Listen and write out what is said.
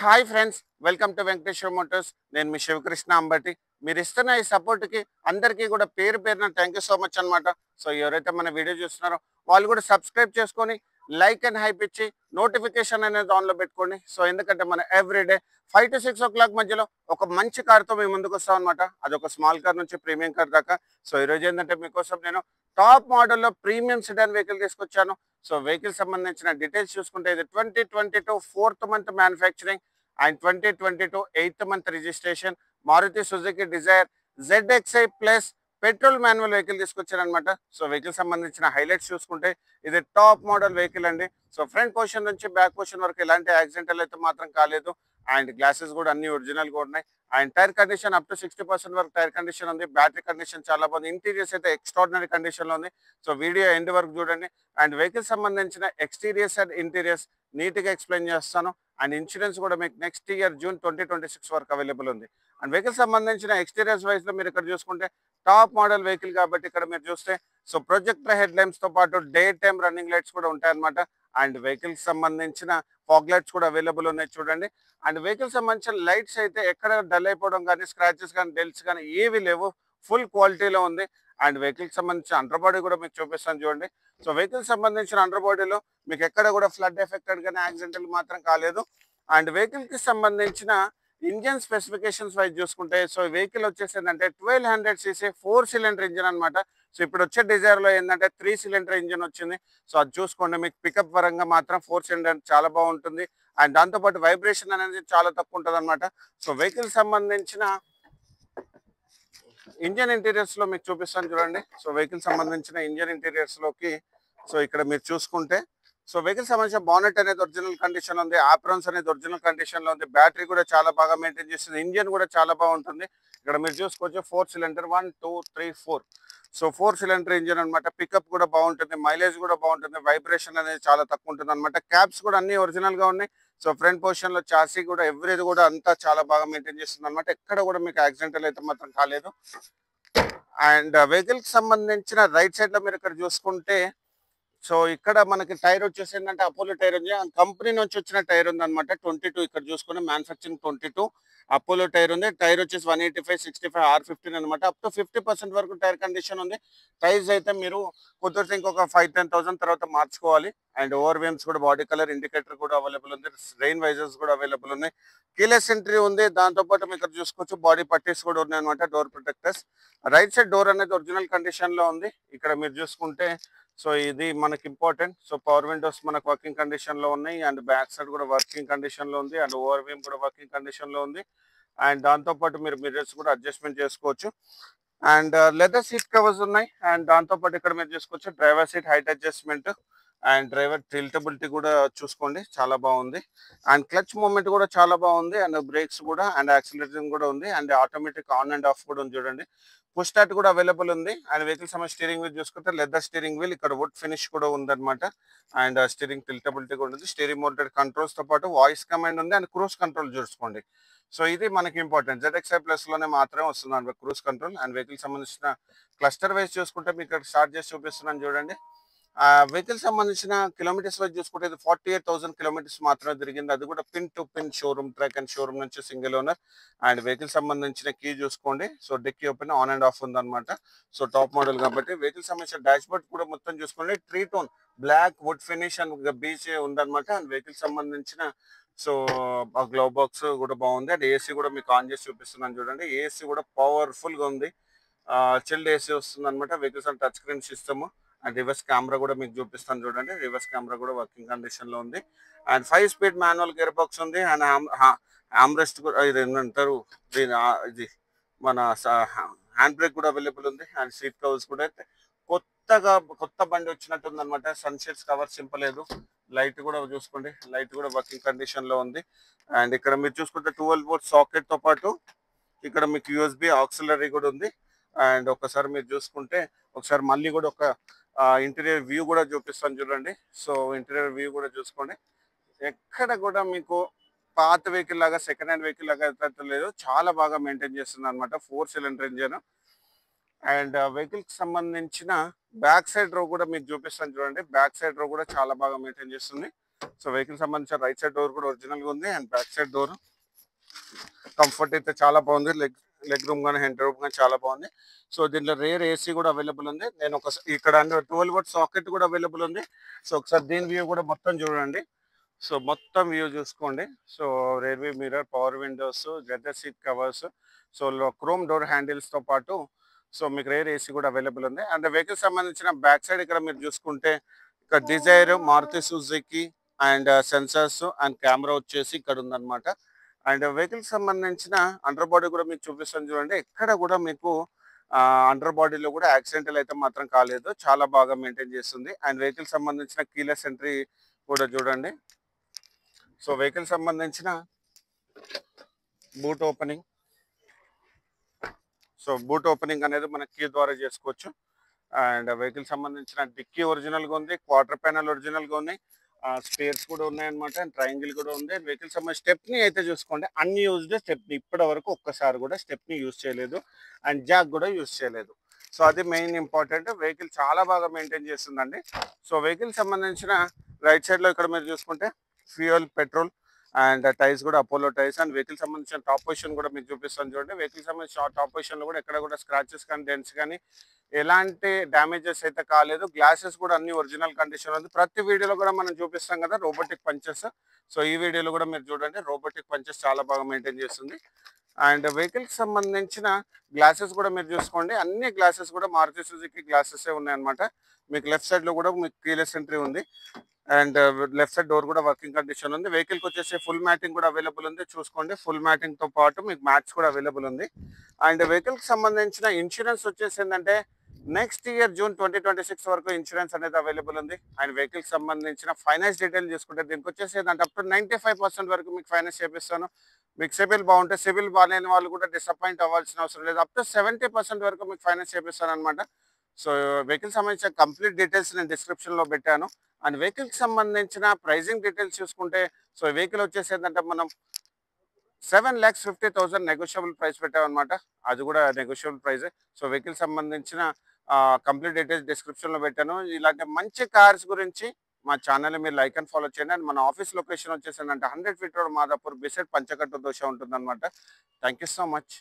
Hi friends, welcome to Venkateswara Motors. నేను మీ శివకృష్ణ అంబటి. మీరు ఇస్తున్న ఈ సపోర్ట్కి అందరికీ కూడా పేరు పేరున థ్యాంక్ యూ సో మచ్ అనమాట. సో ఎవరైతే మన వీడియో చూస్తున్నారో వాళ్ళు కూడా సబ్స్క్రైబ్ చేసుకొని లైక్ అండ్ హైప్ ఇచ్చి నోటిఫికేషన్ అనేది ఆన్లో పెట్టుకోండి. సో ఎందుకంటే మన ఎవ్రీడే 5 to 6 o'clock మధ్యలో ఒక మంచి కార్తో మేము ముందుకు వస్తాం అనమాట. అదొక స్మాల్ కార్ నుంచి ప్రీమియం కార్ దాకా. సో ఈరోజు ఏంటంటే మీకోసం నేను టాప్ మోడల్లో ప్రీమియం సిడాన్ వెహికల్ తీసుకొచ్చాను. సో వెహికల్ సంబంధించిన డీటెయిల్స్ చూసుకుంటే ఇది 2022 4th month manufacturing and 2022 8th month registration Maruti Suzuki Dzire ZXi plus petrol manual vehicle తీసుకొచ్చారనమాట. సో వెహికల్ సంబంధించిన హైలైట్స్ చూసుకుంటే ఇది టాప్ మోడల్ వెహికల్ అండి. సో ఫ్రంట్ పొజిషన్ నుంచి బ్యాక్ పొజిషన్ వరకు ఎలాంటి యాక్సిడెంటల్ అయితే మాత్రం కాలేదు. అండ్ గ్లాసెస్ కూడా అన్ని ఒరిజినల్ గా ఉన్నాయి. And tyre condition up to 60% వరకు టైర్ కండిషన్ ఉంది. బ్యాటరీ కండిషన్ చాలా బాగుంది. ఇంటీరియర్స్ అయితే ఎక్స్ట్రాడినరీ కండిషన్ లో ఉంది. సో వీడియో ఎండ్ వరకు చూడండి. అండ్ వెహికల్ సంబంధించిన ఎక్స్టీరియర్స్ అండ్ ఇంటీరియర్స్ నీట్ గా ఎక్స్ప్లెయిన్ చేస్తాను. అండ్ ఇన్సూరెన్స్ కూడా మీకు నెక్స్ట్ ఇయర్ జూన్ 2026 వరకు అవైలబుల్ ఉంది. అండ్ వెహికల్ సంబంధించిన ఎక్స్టీరియర్స్ వైజ్ లో మీరు ఇక్కడ చూసుకుంటే టాప్ మోడల్ వెహికల్ కాబట్టి ఇక్కడ మీరు చూస్తే సో ప్రొజెక్టర్ హెడ్ లైట్స్ తో పాటు డే టైమ్ రన్నింగ్ లైట్స్ కూడా ఉంటాయన్నమాట. అండ్ వెహికల్ సంబంధించిన ఫాగ్ లైట్స్ కూడా అవైలబుల్ ఉన్నాయి చూడండి. అండ్ వెహికల్ సంబంధించిన లైట్స్ అయితే ఎక్కడ డల్ అయిపోవడం కానీ స్క్రాచెస్ కానీ డెల్స్ కానీ ఏవి లేవు. ఫుల్ క్వాలిటీలో ఉంది. అండ్ వెహికల్ సంబంధించిన అండర్ బాడీ కూడా మీకు చూపిస్తాను చూడండి. సో వెహికల్ సంబంధించిన అండర్ బాడీలో మీకు ఎక్కడ కూడా ఫ్లడ్ ఎఫెక్టెడ్ కానీ యాక్సిడెంటల్ మాత్రం కాలేదు. అండ్ వెహికల్ కి సంబంధించిన ఇంజన్ స్పెసిఫికేషన్స్ వైజ్ చూసుకుంటే సో వెహికల్ వచ్చేసి ఏంటంటే 1200cc 4 cylinder ఇంజన్ అనమాట. సో ఇప్పుడు వచ్చే డిజైర్ లో ఏంటంటే 3 cylinder ఇంజన్ వచ్చింది. సో అది చూసుకోండి. మీకు పికప్ పరంగా మాత్రం 4 cylinder చాలా బాగుంటుంది. అండ్ దాంతోపాటు వైబ్రేషన్ అనేది చాలా తక్కువ ఉంటుంది అనమాట. సో వెహికల్ సంబంధించిన ఇంజన్ ఇంటీరియర్స్ లో మీకు చూపిస్తాను చూడండి. సో వెహికల్ సంబంధించిన ఇంజన్ ఇంటీరియర్స్ లోకి సో ఇక్కడ మీరు చూసుకుంటే సో వెహికల్ సంబంధించిన బానెట్ అనేది ఒరిజినల్ కండిషన్ ఉంది. ఆప్రాన్స్ అనేది ఒరిజినల్ కండిషన్ లో ఉంది. బ్యాటరీ కూడా చాలా బాగా మెయింటైన్ చేస్తుంది. ఇంజన్ కూడా చాలా బాగుంటుంది. ఇక్కడ మీరు చూసుకోవచ్చు 4 cylinder 1 2 3 4. సో 4 cylinder ఇంజన్ అనమాట. పికప్ కూడా బాగుంటుంది. మైలేజ్ కూడా బాగుంటుంది. వైబ్రేషన్ అనేది చాలా తక్కువ ఉంటుంది అనమాట. క్యాప్స్ కూడా అన్ని ఒరిజినల్ గా ఉన్నాయి. సో ఫ్రంట్ పొజిషన్ లో చాసీ కూడా ఎవ్రీది కూడా అంతా చాలా బాగా మెయింటైన్ చేస్తుంది అనమాట. ఎక్కడ కూడా మీకు యాక్సిడెంటల్ అయితే మాత్రం కాలేదు. అండ్ వెహికల్ కి సంబంధించిన రైట్ సైడ్ లో మీరు ఇక్కడ చూసుకుంటే సో ఇక్కడ మనకి టైర్ వచ్చేసి ఏంటంటే అపోలో టైర్ ఉంది. కంపెనీ నుంచి వచ్చిన టైర్ ఉంది అనమాట. 22 ఇక్కడ చూసుకుని మ్యానుఫ్యాక్చరింగ్ 22 అపోలో టైర్ ఉంది. టైర్ వచ్చేసి 185 65 R15 అనమాట. అప్ టు 50% వరకు టైర్ కండిషన్ ఉంది. టైర్స్ అయితే మీరు కుదిరితే ఇంకొక 5-10,000 తర్వాత మార్చుకోవాలి. అండ్ ఓవర్ వీమ్స్ కూడా బాడీ కలర్ ఇండికేటర్ కూడా అవైలబుల్ ఉంది. రెయిన్ వైజర్స్ కూడా అవైలబుల్ ఉన్నాయి. కీలెస్ ఎంట్రీ ఉంది. దాంతోపాటు మీకు ఇక్కడ చూసుకోవచ్చు బాడీ పట్టీస్ కూడా ఉన్నాయి అనమాట. Door protectors. Right side door అనేది ఒరిజినల్ కండిషన్ లో ఉంది. ఇక్కడ మీరు చూసుకుంటే సో ఇది మనకి ఇంపార్టెంట్. సో పవర్ విండోస్ మనకు వర్కింగ్ కండిషన్ లో ఉన్నాయి. అండ్ బ్యాక్ సైడ్ కూడా వర్కింగ్ కండిషన్ లో ఉంది. అండ్ ఓవర్ వీమ్ కూడా వర్కింగ్ కండిషన్ లో ఉంది. అండ్ దాంతోపాటు మీరు మిర్రర్స్ కూడా అడ్జస్ట్మెంట్ చేసుకోవచ్చు. అండ్ లెదర్ సీట్ కవర్స్ ఉన్నాయి. అండ్ దాంతోపాటు ఇక్కడ మీరు చూసుకోవచ్చు driver seat height adjustment and driver tiltability కూడా చూసుకోండి చాలా బాగుంది. అండ్ క్లచ్ మూమెంట్ కూడా చాలా బాగుంది. అండ్ బ్రేక్స్ కూడా అండ్ యాక్సిలరేషన్ కూడా ఉంది. And automatic on and of కూడా ఉంది చూడండి. పుష్ స్టార్ట్ కూడా అవైలబుల్ ఉంది. అండ్ వెహికల్ సంబంధించి స్టీరింగ్ వీల్ చూసుకుంటే లెదర్ స్టీరింగ్ వీల్ ఇక్కడ వుడ్ ఫినిష్ కూడా ఉందన్నమాట. అండ్ స్టీరింగ్ టిల్టబిలిటీ కూడా ఉంది. స్టీరింగ్ మోటెడ్ కంట్రోల్స్ తో పాటు వాయిస్ కమాండ్ ఉంది. అండ్ క్రూజ్ కంట్రోల్ చూసుకోండి. సో ఇది మనకి ఇంపార్టెంట్. ZXi ప్లస్ లోనే మాత్రమే వస్తుంది అనమాట క్రూజ్ కంట్రోల్. అండ్ వెహికల్ సంబంధించిన క్లస్టర్ వైజ్ చూసుకుంటే మీకు ఇక్కడ స్టార్ట్ చేసి చూపిస్తున్నాను చూడండి. వెహికల్ సంబంధించిన కిలోమీటర్స్ వైజ్ చూసుకుంటే 48,000 కిలోమీటర్స్ మాత్రమే తిరిగింది. అది కూడా pin to pin showroom track and showroom నుంచి సింగిల్ ఓనర్. అండ్ వెహికల్ సంబంధించిన కీ చూసుకోండి. So dickey open on and off ఉందన్నమాట. సో టాప్ మోడల్ కాబట్టి వెహికల్ సంబంధించిన డాష్ బోర్డ్ కూడా మొత్తం చూసుకోండి. Tri tone black wood finish and beech ఉందన్నమాట. అండ్ వెహికల్ సంబంధించిన సో గ్లవ్ బాక్స్ కూడా బాగుంది. అండ్ ఏసీ కూడా మీకు ఆన్ చేసి చూపిస్తున్నాను చూడండి. ఏసీ కూడా పవర్ఫుల్ గా ఉంది. చిల్డ్ ఏసీ వస్తుంది అనమాట. Vehicles and touch screen system. And reverse camera కూడా మీకు చూపిస్తాను చూడండి. రివర్స్ కెమెరా కూడా వర్కింగ్ కండిషన్ లో ఉంది. And 5 speed manual gear box ఉంది. అండ్ ఆమ్రెస్ట్ కూడా ఇది ఏంటంటారు ఇది మన హ్యాండ్ బ్రేక్ కూడా అవైలబుల్ ఉంది. అండ్ సీట్ కవర్స్ కూడా కొత్త బండి వచ్చినట్టు ఉంది అనమాట. సన్షేడ్స్ కవర్ సింపలేదు. లైట్ కూడా చూసుకోండి. లైట్ కూడా వర్కింగ్ కండిషన్ లో ఉంది. అండ్ ఇక్కడ మీరు చూసుకుంటే 12V సాకెట్ తో పాటు ఇక్కడ మీకు USB ఆక్సిలరీ కూడా ఉంది. అండ్ ఒకసారి మీరు చూసుకుంటే ఒకసారి మళ్ళీ కూడా ఒక ఇంటీరియర్ వ్యూ కూడా చూపిస్తాను చూడండి. సో ఇంటీరియర్ వ్యూ కూడా చూసుకోండి. ఎక్కడ కూడా మీకు పాత వెహికల్ లాగా సెకండ్ హ్యాండ్ వెహికల్ లాగా అయితే లేదు. చాలా బాగా మెయింటైన్ చేస్తుంది అనమాట. 4 cylinder ఇంజన్. అండ్ వెహికల్ కి సంబంధించిన బ్యాక్ సైడ్ రో కూడా మీకు చూపిస్తాను చూడండి. బ్యాక్ సైడ్ రో కూడా చాలా బాగా మెయింటైన్ చేస్తుంది. సో వెహికల్ సంబంధించిన రైట్ సైడ్ డోర్ కూడా ఒరిజినల్ గా ఉంది. And back side door comfort అయితే చాలా బాగుంది. లెగ్ రూమ్ కానీ హెడ్ రూమ్ కానీ చాలా బాగుంది. సో దీంట్లో రేర్ ఏసీ కూడా అవైలబుల్ ఉంది. నేను ఇక్కడ 12 వోల్ట్ సాకెట్ కూడా అవైలబుల్ ఉంది. సో ఒకసారి దీని వ్యూ కూడా మొత్తం చూడండి. సో మొత్తం వ్యూ చూసుకోండి. So rear view mirror, power windows, leather seat covers, so chrome door handles తో పాటు సో మీకు రేర్ ఏసీ కూడా అవైలబుల్ ఉంది. అండ్ వెహికల్ సంబంధించిన బ్యాక్ సైడ్ ఇక్కడ మీరు చూసుకుంటే ఇక్కడ Dzire, Maruti Suzuki and sensors and camera వచ్చేసి ఇక్కడ ఉందన్నమాట. అండ్ వెహికల్ సంబంధించిన అండర్ బాడీ కూడా మీకు చూపిస్తాను చూడండి. ఎక్కడ కూడా మీకు అండర్ బాడీలో కూడా యాక్సిడెంటల్ అయితే మాత్రం కాలేదు. చాలా బాగా మెయింటైన్ చేస్తుంది. అండ్ వెహికల్ సంబంధించిన కీలెస్ ఎంట్రీ కూడా చూడండి. సో వెహికల్ సంబంధించిన boot opening, so boot opening అనేది మన కీ ద్వారా చేసుకోవచ్చు. అండ్ వెహికల్ సంబంధించిన డిక్కీ ఒరిజినల్గా ఉంది, క్వార్టర్ ప్యానల్ ఒరిజినల్గా ఉంది, స్పేర్స్ కూడా ఉన్నాయన్నమాట. అండ్ ట్రయాంగిల్ కూడా ఉంది. వెహికల్ సంబంధించిన స్టెప్ని అయితే చూసుకోండి, అన్యూజ్డ్ స్టెప్ని, ఇప్పటి వరకు ఒక్కసారి కూడా స్టెప్ని యూజ్ చేయలేదు. అండ్ జాక్ కూడా యూజ్ చేయలేదు. సో అది మెయిన్ ఇంపార్టెంట్. వెహికల్ చాలా బాగా మెయింటైన్ చేస్తుందండి. సో వెహికల్ సంబంధించిన రైట్ సైడ్లో ఇక్కడ మీరు చూసుకుంటే ఫ్యూయల్, పెట్రోల్ అండ్ టైర్స్ కూడా అపోలో టైర్స్. అండ్ వెహికల్ సంబంధించిన టాప్ పొజిషన్ కూడా మీకు చూపిస్తాను చూడండి. వెహికల్ సంబంధించిన టాప్ పొజిషన్లో కూడా ఎక్కడ కూడా స్క్రాచెస్ కానీ డెంట్స్ కానీ ఎలాంటి డ్యామేజెస్ అయితే కాలేదు. గ్లాసెస్ కూడా అన్ని ఒరిజినల్ కండిషన్ ఉంది. ప్రతి వీడియోలో కూడా మనం చూపిస్తాం కదా రోబోటిక్ పంచెస్. సో ఈ వీడియోలో కూడా మీరు చూడండి, రోబోటిక్ పంచెస్ చాలా బాగా మెయింటైన్ చేస్తుంది. అండ్ వెహికల్కి సంబంధించిన గ్లాసెస్ కూడా మీరు చూసుకోండి. అన్ని గ్లాసెస్ కూడా మారుతి సుజుకి గ్లాసెస్ ఉన్నాయన్నమాట. మీకు లెఫ్ట్ సైడ్ లో కూడా మీకు కీలెస్ ఎంట్రీ ఉంది. అండ్ లెఫ్ట్ సైడ్ డోర్ కూడా వర్కింగ్ కండిషన్ ఉంది. వెహికల్ కి వచ్చేసి ఫుల్ మ్యాటింగ్ కూడా అవైలబుల్ ఉంది. చూసుకోండి, ఫుల్ మ్యాటింగ్ తో పాటు మీకు మ్యాట్స్ కూడా అవైలబుల్ ఉంది. అండ్ వెహికల్ కి సంబంధించిన ఇన్సూరెన్స్ వచ్చేసి ఏంటంటే నెక్స్ట్ ఇయర్ జూన్ 2026 వరకు ఇన్సూరెన్స్ అనేది అవైలబుల్ ఉంది. అండ్ వెహికల్ కి సంబంధించిన ఫైనాన్స్ డీటెయిల్ చూసుకుంటే దీనికి వచ్చేసి ఏంటంటే అప్ టు 95% వరకు మీకు ఫైనాన్స్ చేపిస్తాను. మీకు సిబిల్ బాగుంటే, సిబిల్ బాగాలేని వాళ్ళు కూడా డిసప్పాయింట్ అవ్వాల్సిన అవసరం లేదు. అప్ టు 70% వరకు మీకు ఫైనాన్స్ చేపిస్తాను అనమాట. సో వెహికల్ సంబంధించిన కంప్లీట్ డీటెయిల్స్ నేను డిస్క్రిప్షన్ లో పెట్టాను. అండ్ వెహికల్ కి సంబంధించిన ప్రైజింగ్ డీటెయిల్స్ చూసుకుంటే సో వెహికల్ వచ్చేసి ఏంటంటే మనం 7,50,000 నెగోషియబుల్ ప్రైస్ పెట్టామన్నమాట. అది కూడా నెగోషియబుల్ ప్రైస్. సో వెహికల్ సంబంధించిన కంప్లీట్ డీటెయిల్స్ డిస్క్రిప్షన్ లో పెట్టాను. ఇలాంటి మంచి కార్స్ గురించి మా ఛానల్ మీరు లైక్ అండ్ ఫాలో చేయండి. అండ్ మన ఆఫీస్ లొకేషన్ వచ్చేసి ఏంటంటే 100 feet road, Madhapur, beside Panchakattu dosa ఉంటుంది అనమాట. Thank you so much.